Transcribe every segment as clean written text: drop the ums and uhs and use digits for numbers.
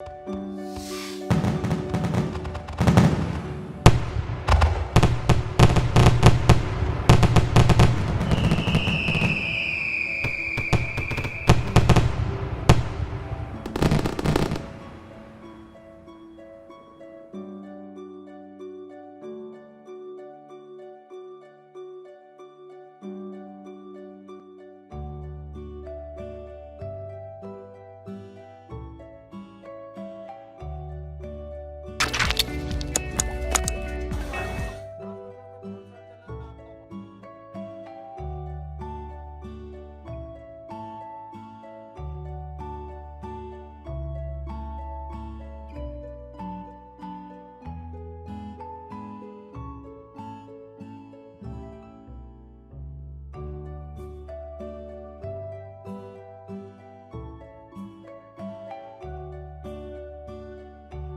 तो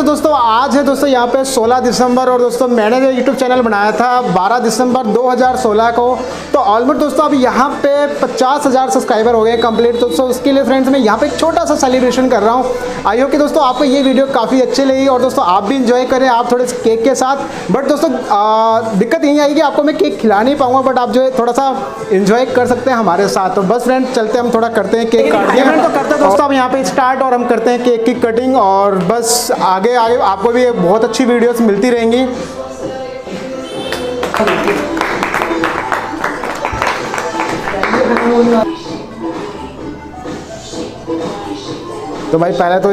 दोस्तों आज है दोस्तों यहाँ पे 16 दिसंबर और दोस्तों मैंने जो यूट्यूब चैनल बनाया था 12 दिसंबर 2016 को, तो ऑलमोस्ट दोस्तों अब यहाँ पे 50,000 सब्सक्राइबर हो गए कंप्लीट। दोस्तों उसके लिए फ्रेंड्स मैं यहाँ पे एक छोटा सा सेलिब्रेशन कर रहा हूँ। आई होप कि दोस्तों आपको ये वीडियो काफ़ी अच्छी लगी और दोस्तों आप भी इंजॉय करें आप थोड़े केक के साथ। बट दोस्तों दिक्कत यही आएगी कि आपको मैं केक खिला नहीं पाऊंगा, बट आप जो है थोड़ा सा इंजॉय कर सकते हैं हमारे साथ। तो बस फ्रेंड चलते हम थोड़ा करते हैं केक काटते हैं। तो करते हैं दोस्तों अब यहाँ पे स्टार्ट और हम करते हैं केक की कटिंग और बस आगे आपको भी बहुत अच्छी वीडियोस मिलती रहेंगी। तो भाई पहले तो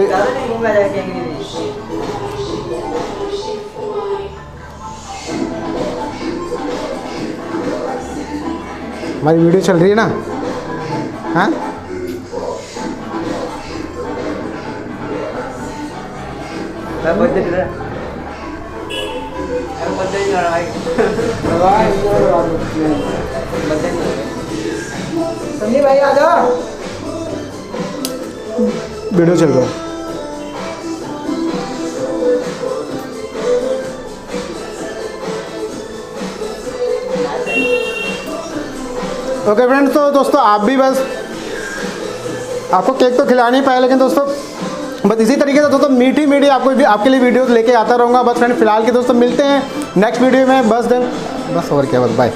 हमारी वीडियो चल रही है ना, हाँ संदीप भाई आ जाओ, वीडियो चल रहा है। ओके फ्रेंड्स, तो दोस्तों आप भी बस आपको केक तो खिला नहीं पाया, लेकिन दोस्तों बस इसी तरीके से दोस्तों मीठी मीठी आपको भी आपके लिए वीडियोस लेके आता रहूँगा। बस फ्रेंड फिलहाल के दोस्तों मिलते हैं नेक्स्ट वीडियो में। बस देन बस और क्या, बस बाय।